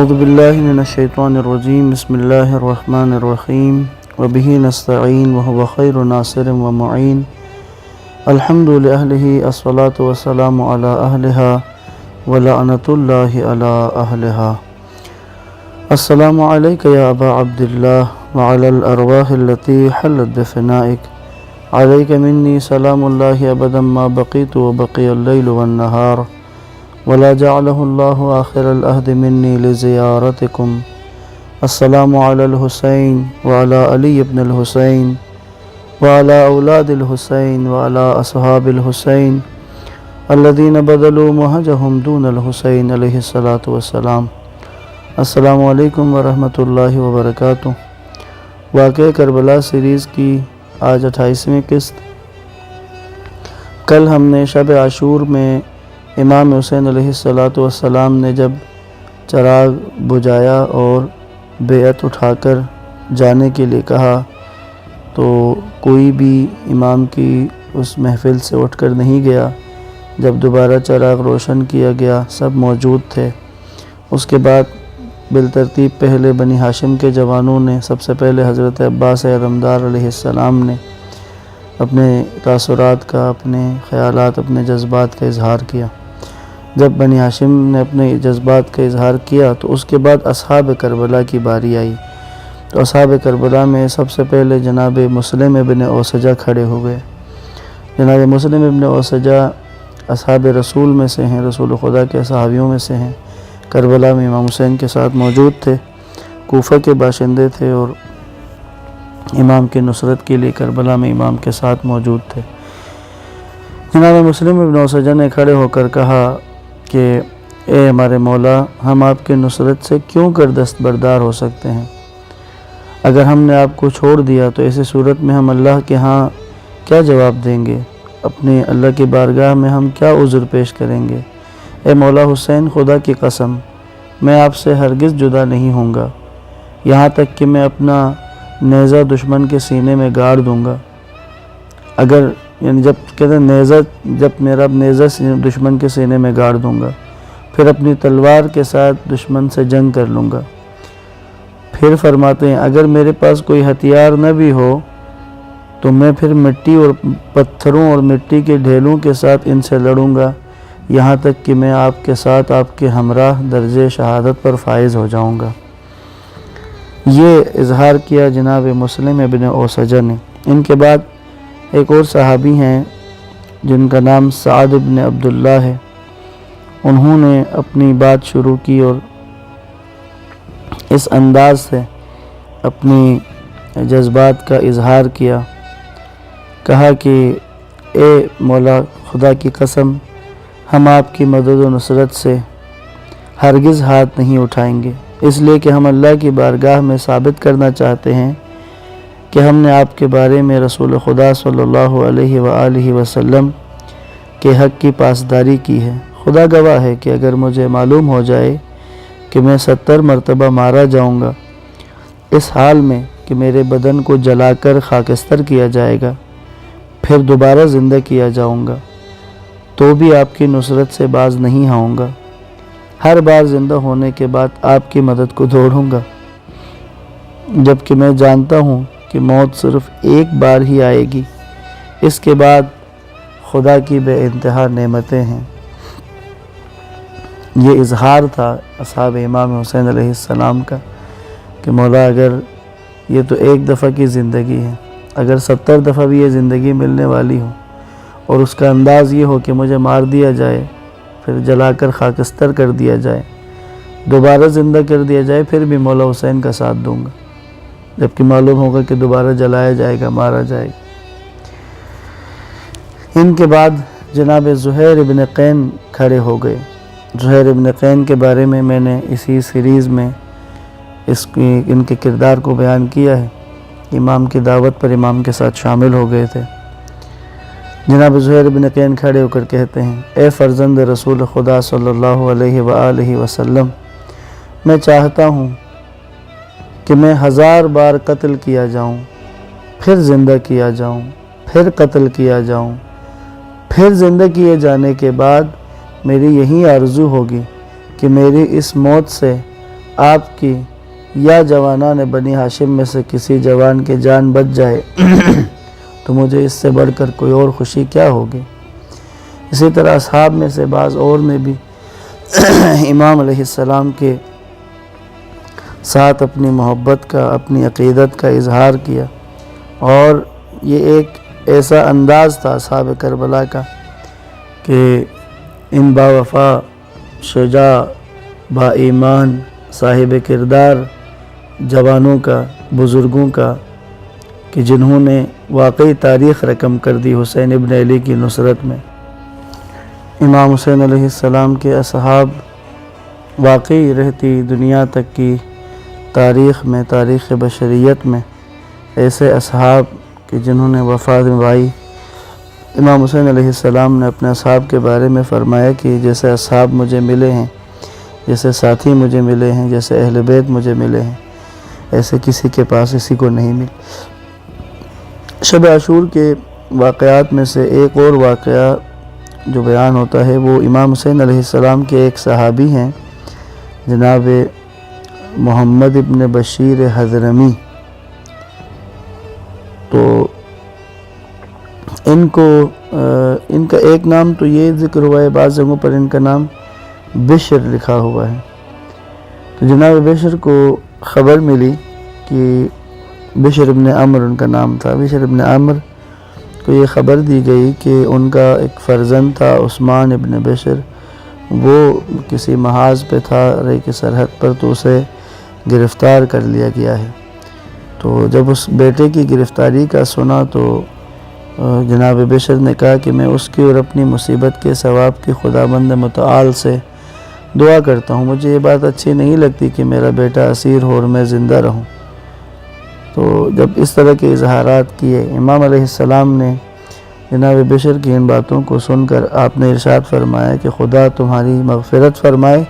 اعوذ باللہ من الشیطان الرجیم بسم اللہ الرحمن الرحیم وبہ نستعین وہو خیر ناصر ومعین الحمد لأہلہ الصلاة والسلام علی اہلہا ولعنۃ اللہ علی اہلہا۔ السلام علیک یا ابا عبداللہ وعلی الارواح التي حلت بفنائک، علیک منی سلام اللہ ابدا ما بقیت وبقی اللیل والنہار، ولا جعلہ اللہ آخر العہد منی لزیارتکم۔ السلام علی الحسین وعلی علی ابن الحسین وعلی اولاد الحسین وعلی اصحاب الحسین الذین بدلوا مہجہم دون الحسین علیہ الصلاۃ والسلام۔ السلام علیکم ورحمۃ اللہ وبرکاتہ۔ واقعہ کربلا سیریز کی آج 28ویں قسط۔ کل ہم نے شب عاشور میں امام حسین علیہ الصلاۃ والسلام نے جب چراغ بجھایا اور بیعت اٹھا کر جانے کے لیے کہا تو کوئی بھی امام کی اس محفل سے اٹھ کر نہیں گیا۔ جب دوبارہ چراغ روشن کیا گیا سب موجود تھے۔ اس کے بعد بالترتیب پہلے بنی ہاشم کے جوانوں نے، سب سے پہلے حضرت عباس علمدار علیہ السلام نے اپنے تاثرات کا، اپنے خیالات، اپنے جذبات کا اظہار کیا۔ جب بنی ہاشم نے اپنے جذبات کا اظہار کیا تو اس کے بعد اصحاب کربلا کی باری آئی۔ تو اصحاب کربلا میں سب سے پہلے جناب مسلم ابن اوسجہ کھڑے ہو گئے۔ جناب مسلم ابن اوسجہ اصحاب رسول میں سے ہیں، رسول خدا کے صحابیوں میں سے ہیں۔ کربلا میں امام حسین کے ساتھ موجود تھے، کوفہ کے باشندے تھے اور امام کی نصرت کے لیے کربلا میں امام کے ساتھ موجود تھے۔ جناب مسلم ابن اوسجہ نے کھڑے ہو کر کہا کہ اے ہمارے مولا، ہم آپ کی نصرت سے کیوں کر دستبردار ہو سکتے ہیں؟ اگر ہم نے آپ کو چھوڑ دیا تو ایسی صورت میں ہم اللہ کے ہاں کیا جواب دیں گے؟ اپنے اللہ کی بارگاہ میں ہم کیا عذر پیش کریں گے؟ اے مولا حسین، خدا کی قسم میں آپ سے ہرگز جدا نہیں ہوں گا، یہاں تک کہ میں اپنا نیزہ دشمن کے سینے میں گاڑ دوں گا۔ اگر یعنی جب کہتے ہیں جب میرا نیزہ دشمن کے سینے میں گاڑ دوں گا، پھر اپنی تلوار کے ساتھ دشمن سے جنگ کر لوں گا۔ پھر فرماتے ہیں اگر میرے پاس کوئی ہتھیار نہ بھی ہو تو میں پھر مٹی اور پتھروں اور مٹی کے ڈھیلوں کے ساتھ ان سے لڑوں گا، یہاں تک کہ میں آپ کے ساتھ آپ کے ہمراہ درجہ شہادت پر فائز ہو جاؤں گا۔ یہ اظہار کیا جناب مسلم ابن اوسجہ نے۔ ان کے بعد ایک اور صحابی ہیں جن کا نام سعد ابن عبداللہ ہے، انہوں نے اپنی بات شروع کی اور اس انداز سے اپنی جذبات کا اظہار کیا۔ کہا کہ اے مولا، خدا کی قسم ہم آپ کی مدد و نصرت سے ہرگز ہاتھ نہیں اٹھائیں گے، اس لیے کہ ہم اللہ کی بارگاہ میں ثابت کرنا چاہتے ہیں کہ ہم نے آپ کے بارے میں رسول خدا صلی اللہ علیہ وآلہ وسلم کے حق کی پاسداری کی ہے۔ خدا گواہ ہے کہ اگر مجھے معلوم ہو جائے کہ میں 70 مرتبہ مارا جاؤں گا، اس حال میں کہ میرے بدن کو جلا کر خاکستر کیا جائے گا، پھر دوبارہ زندہ کیا جاؤں گا، تو بھی آپ کی نصرت سے باز نہیں آؤں گا۔ ہر بار زندہ ہونے کے بعد آپ کی مدد کو دوڑوں گا، جبکہ میں جانتا ہوں کہ موت صرف ایک بار ہی آئے گی، اس کے بعد خدا کی بے انتہا نعمتیں ہیں۔ یہ اظہار تھا اصحاب امام حسین علیہ السلام کا کہ مولا اگر یہ تو ایک دفعہ کی زندگی ہے، اگر 70 دفعہ بھی یہ زندگی ملنے والی ہو اور اس کا انداز یہ ہو کہ مجھے مار دیا جائے، پھر جلا کر خاکستر کر دیا جائے، دوبارہ زندہ کر دیا جائے، پھر بھی مولا حسین کا ساتھ دوں گا، جبکہ معلوم ہوگا کہ دوبارہ جلایا جائے گا، مارا جائے گا۔ ان کے بعد جناب زہیر ابن قین کھڑے ہو گئے۔ زہیر ابن قین کے بارے میں نے اسی سیریز میں ان کے کردار کو بیان کیا ہے۔ امام کی دعوت پر امام کے ساتھ شامل ہو گئے تھے۔ جناب زہیر ابن قین کھڑے ہو کر کہتے ہیں اے فرزند رسول خدا صلی اللہ علیہ وآلہ وسلم، میں چاہتا ہوں کہ میں 1000 بار قتل کیا جاؤں، پھر زندہ کیا جاؤں، پھر قتل کیا جاؤں، پھر زندہ کیے جانے کے بعد میری یہی آرزو ہوگی کہ میری اس موت سے آپ کی یا جوانان بنی ہاشم میں سے کسی جوان کے جان بچ جائے تو مجھے اس سے بڑھ کر کوئی اور خوشی کیا ہوگی۔ اسی طرح اصحاب میں سے بعض اور نے بھی امام علیہ السلام کے ساتھ اپنی محبت کا، اپنی عقیدت کا اظہار کیا، اور یہ ایک ایسا انداز تھا اصحاب کربلا کا کہ ان باوفا، شجاع، با ایمان، صاحب کردار جوانوں کا، بزرگوں کا، کہ جنہوں نے واقعی تاریخ رقم کر دی حسین ابن علی کی نصرت میں۔ امام حسین علیہ السلام کے اصحاب واقعی رہتی دنیا تک کی تاریخ میں، تاریخ بشریت میں ایسے اصحاب کہ جنہوں نے وفا نبھائی۔ امام حسین علیہ السلام نے اپنے اصحاب کے بارے میں فرمایا کہ جیسے اصحاب مجھے ملے ہیں، جیسے ساتھی مجھے ملے ہیں، جیسے اہل بیت مجھے ملے ہیں، ایسے کسی کے پاس اسی کو نہیں ملے۔ شب عاشور کے واقعات میں سے ایک اور واقعہ جو بیان ہوتا ہے وہ امام حسین علیہ السلام کے ایک صحابی ہیں، جناب محمد ابن بشیر حضرمی۔ تو ان کا ایک نام تو یہ ذکر ہوا ہے، بعض جگہوں پر ان کا نام بشر لکھا ہوا ہے۔ تو جناب بشر کو خبر ملی کہ بشر ابن عمر ان کا نام تھا، بشر ابن عمر کو یہ خبر دی گئی کہ ان کا ایک فرزند تھا عثمان ابن بشر، وہ کسی محاذ پہ تھا رے کی سرحد پر، تو اسے گرفتار کر لیا گیا ہے۔ تو جب اس بیٹے کی گرفتاری کا سنا تو جناب بشر نے کہا کہ میں اس کی اور اپنی مصیبت کے ثواب کی خداوند متعال سے دعا کرتا ہوں، مجھے یہ بات اچھی نہیں لگتی کہ میرا بیٹا اسیر ہو اور میں زندہ رہوں۔ تو جب اس طرح کے اظہارات کیے، امام علیہ السلام نے جناب بشر کی ان باتوں کو سن کر آپ نے ارشاد فرمایا کہ خدا تمہاری مغفرت فرمائے،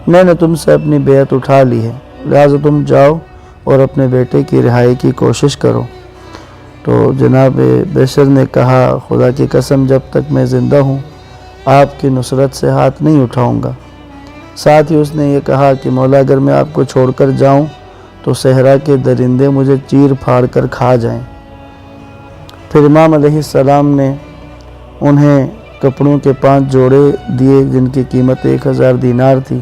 میں نے تم سے اپنی بیعت اٹھا لی ہے، لہٰذا تم جاؤ اور اپنے بیٹے کی رہائی کی کوشش کرو۔ تو جناب بشر نے کہا خدا کی قسم جب تک میں زندہ ہوں آپ کی نصرت سے ہاتھ نہیں اٹھاؤں گا۔ ساتھ ہی اس نے یہ کہا کہ مولا اگر میں آپ کو چھوڑ کر جاؤں تو صحرا کے درندے مجھے چیر پھاڑ کر کھا جائیں۔ پھر امام علیہ السلام نے انہیں کپڑوں کے 5 جوڑے دیے جن کی قیمت 1000 دینار تھی،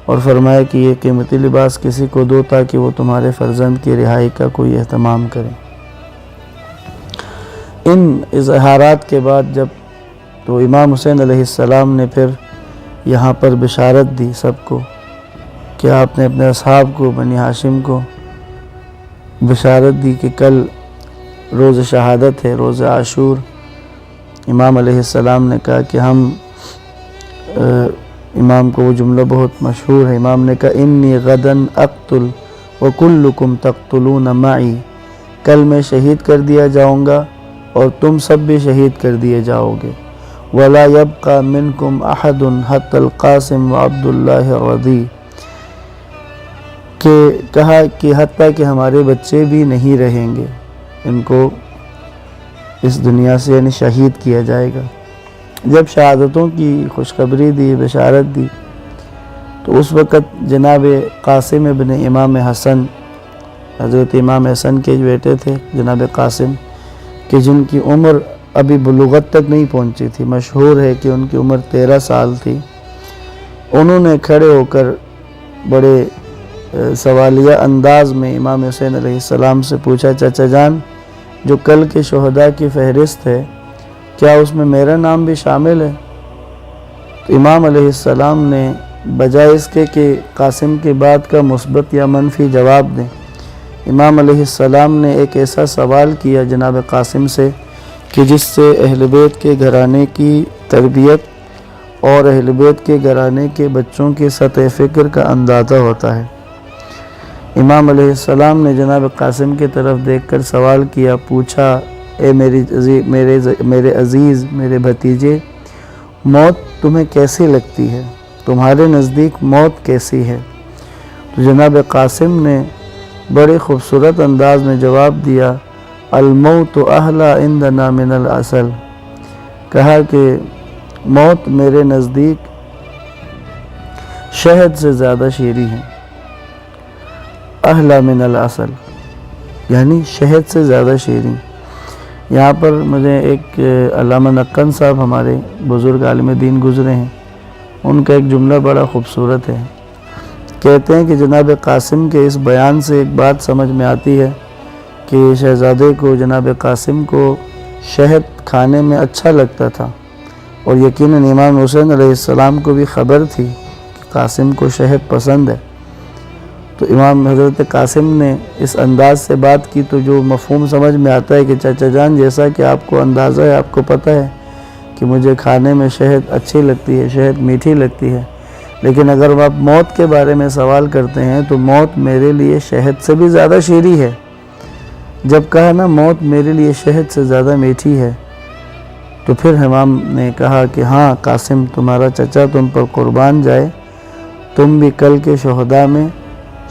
اور فرمایا کہ یہ قیمتی لباس کسی کو دو تاکہ وہ تمہارے فرزند کی رہائی کا کوئی اہتمام کرے۔ ان اظہارات کے بعد جب تو امام حسین علیہ السلام نے پھر یہاں پر بشارت دی سب کو کہ آپ نے اپنے اصحاب کو، بنی ہاشم کو بشارت دی کہ کل روز شہادت ہے، روز عاشور۔ امام علیہ السلام نے کہا کہ ہم امام کو وہ جملہ بہت مشہور ہے، امام نے کہا انی غدن اقتل وکلکم تقتلون معی، کل میں شہید کر دیا جاؤں گا اور تم سب بھی شہید کر دیے جاؤ گے۔ ولا يبقى منكم احد حتى القاسم وعبد اللہ رضی، کہ کہا کہ حتیٰ کہ ہمارے بچے بھی نہیں رہیں گے، ان کو اس دنیا سے یعنی شہید کیا جائے گا۔ جب شہادتوں کی خوشخبری دی، بشارت دی، تو اس وقت جناب قاسم ابن امام حسن، حضرت امام حسن کے بیٹے تھے جناب قاسم، کہ جن کی عمر ابھی بلوغت تک نہیں پہنچی تھی، مشہور ہے کہ ان کی عمر 13 سال تھی، انہوں نے کھڑے ہو کر بڑے سوالیہ انداز میں امام حسین علیہ السلام سے پوچھا چچا جان جو کل کے شہداء کی فہرست ہے کیا اس میں میرا نام بھی شامل ہے؟ تو امام علیہ السلام نے بجائے اس کے کہ قاسم کی بات کا مثبت یا منفی جواب دیں، امام علیہ السلام نے ایک ایسا سوال کیا جناب قاسم سے کہ جس سے اہل بیت کے گھرانے کی تربیت اور اہل بیت کے گھرانے کے بچوں کی سطح فکر کا اندازہ ہوتا ہے۔ امام علیہ السلام نے جناب قاسم کی طرف دیکھ کر سوال کیا، پوچھا اے میرے عزیز، میرے بھتیجے، موت تمہیں کیسی لگتی ہے؟ تمہارے نزدیک موت کیسی ہے؟ تو جناب قاسم نے بڑے خوبصورت انداز میں جواب دیا، الموت احلی عندنا من العسل، کہا کہ موت میرے نزدیک شہد سے زیادہ شیریں ہے۔ احلی من العسل، یعنی شہد سے زیادہ شیریں۔ یہاں پر مجھے ایک علامہ نقن صاحب ہمارے بزرگ عالم دین گزرے ہیں، ان کا ایک جملہ بڑا خوبصورت ہے۔ کہتے ہیں کہ جناب قاسم کے اس بیان سے ایک بات سمجھ میں آتی ہے کہ شہزادے کو، جناب قاسم کو شہد کھانے میں اچھا لگتا تھا، اور یقیناً امام حسین علیہ السلام کو بھی خبر تھی کہ قاسم کو شہد پسند ہے۔ تو امام حضرت قاسم نے اس انداز سے بات کی، تو جو مفہوم سمجھ میں آتا ہے کہ چچا جان، جیسا کہ آپ کو اندازہ ہے، آپ کو پتہ ہے کہ مجھے کھانے میں شہد اچھی لگتی ہے، شہد میٹھی لگتی ہے، لیکن اگر آپ موت کے بارے میں سوال کرتے ہیں تو موت میرے لیے شہد سے بھی زیادہ شیریں ہے۔ جب کہا نا موت میرے لیے شہد سے زیادہ میٹھی ہے، تو پھر امام نے کہا کہ ہاں قاسم، تمہارا چچا تم پر قربان جائے، تم بھی کل کے شہداء میں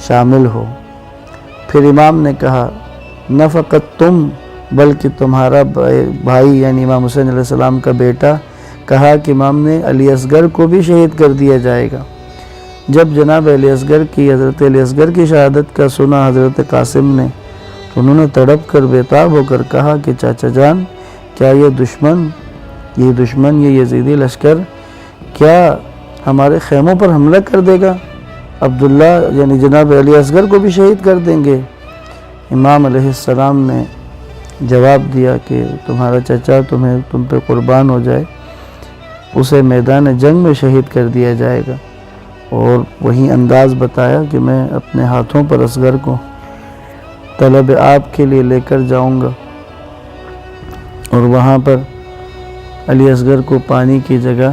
شامل ہو۔ پھر امام نے کہا نہ فقط تم بلکہ تمہارا بھائی یعنی امام حسین علیہ السلام کا بیٹا، کہا کہ امام نے علی اصغر کو بھی شہید کر دیا جائے گا۔ جب جناب حضرت علی اصغر کی شہادت کا سنا حضرت قاسم نے، تو انہوں نے تڑپ کر بےتاب ہو کر کہا کہ چاچا جان، کیا یہ دشمن یہ یزیدی لشکر کیا ہمارے خیموں پر حملہ کر دے گا؟ عبداللہ یعنی جناب علی اصغر کو بھی شہید کر دیں گے؟ امام علیہ السلام نے جواب دیا کہ تمہارا چچا تم پہ قربان ہو جائے، اسے میدان جنگ میں شہید کر دیا جائے گا، اور وہی انداز بتایا کہ میں اپنے ہاتھوں پر اصغر کو طلب آپ کے لیے لے کر جاؤں گا، اور وہاں پر علی اصغر کو پانی کی جگہ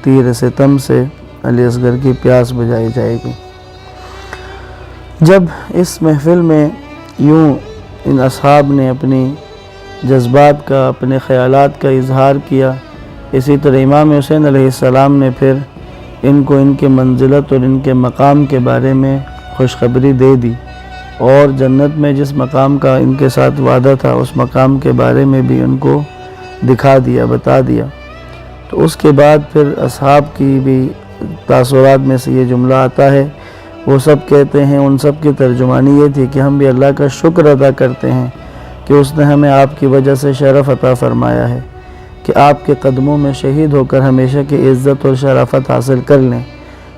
تیر ستم سے علی اصغر کی پیاس بجھائی جائے گی۔ جب اس محفل میں یوں ان اصحاب نے اپنی جذبات کا، اپنے خیالات کا اظہار کیا، اسی طرح امام حسین علیہ السلام نے پھر ان کو ان کے منزلت اور ان کے مقام کے بارے میں خوشخبری دے دی، اور جنت میں جس مقام کا ان کے ساتھ وعدہ تھا اس مقام کے بارے میں بھی ان کو دکھا دیا، بتا دیا۔ تو اس کے بعد پھر اصحاب کی بھی تاثرات میں سے یہ جملہ آتا ہے، وہ سب کہتے ہیں، ان سب کی ترجمانی یہ تھی کہ ہم بھی اللہ کا شکر ادا کرتے ہیں کہ اس نے ہمیں آپ کی وجہ سے شرف عطا فرمایا ہے کہ آپ کے قدموں میں شہید ہو کر ہمیشہ کی عزت اور شرافت حاصل کر لیں۔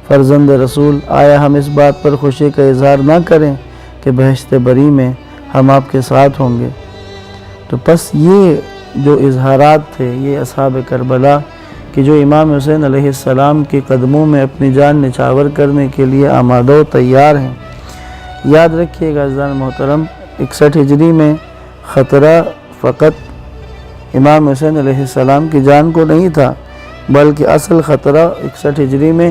فرزند رسول، آیا ہم اس بات پر خوشی کا اظہار نہ کریں کہ بہشت بری میں ہم آپ کے ساتھ ہوں گے؟ تو پس یہ جو اظہارات تھے، یہ اصحاب کربلا کہ جو امام حسین علیہ السلام کے قدموں میں اپنی جان نچھاور کرنے کے لیے آمادہ و تیار ہیں۔ یاد رکھیے گا عزیزان محترم، 61 ہجری میں خطرہ فقط امام حسین علیہ السلام کی جان کو نہیں تھا، بلکہ اصل خطرہ 61 ہجری میں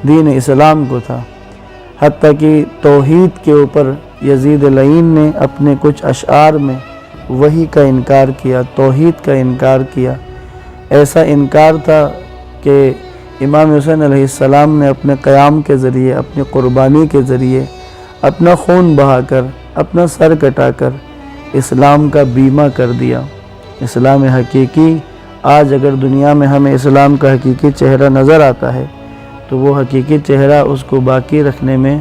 دین اسلام کو تھا۔ حتیٰ کہ توحید کے اوپر یزید لعین نے اپنے کچھ اشعار میں وحی کا انکار کیا، توحید کا انکار کیا۔ ایسا انکار تھا کہ امام حسین علیہ السلام نے اپنے قیام کے ذریعے، اپنی قربانی کے ذریعے، اپنا خون بہا کر، اپنا سر کٹا کر اسلام کا بیمہ کر دیا۔ اسلام حقیقی، آج اگر دنیا میں ہمیں اسلام کا حقیقی چہرہ نظر آتا ہے تو وہ حقیقی چہرہ اس کو باقی رکھنے میں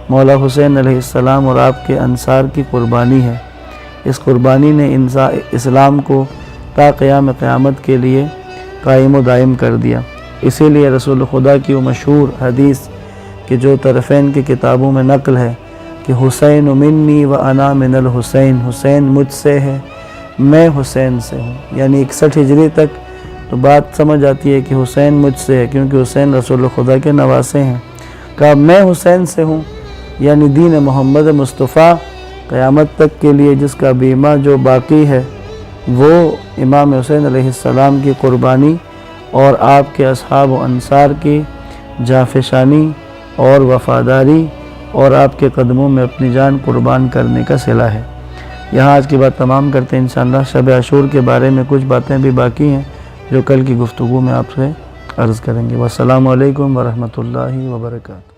مولا حسین علیہ السلام اور آپ کے انصار کی قربانی ہے۔ اس قربانی نے اسلام کو تا قیام قیامت کے لیے قائم و دائم کر دیا۔ اسی لیے رسول خدا کی وہ مشہور حدیث کہ جو طرفین کی کتابوں میں نقل ہے کہ حسین منی و انا من الحسین، حسین مجھ سے ہے، میں حسین سے ہوں، یعنی 61 ہجری تک تو بات سمجھ آتی ہے کہ حسین مجھ سے ہے، کیونکہ حسین رسول خدا کے نواسے ہیں۔ کہا میں حسین سے ہوں، یعنی دین محمد مصطفیٰ قیامت تک کے لیے جس کا بیمہ جو باقی ہے وہ امام حسین علیہ السلام کی قربانی اور آپ کے اصحاب و انصار کی جافشانی اور وفاداری اور آپ کے قدموں میں اپنی جان قربان کرنے کا صلہ ہے۔ یہاں آج کی بات تمام کرتے ہیں انشاءاللہ۔ شب عاشور کے بارے میں کچھ باتیں بھی باقی ہیں جو کل کی گفتگو میں آپ سے عرض کریں گے۔ والسلام علیکم ورحمۃ اللہ وبرکاتہ۔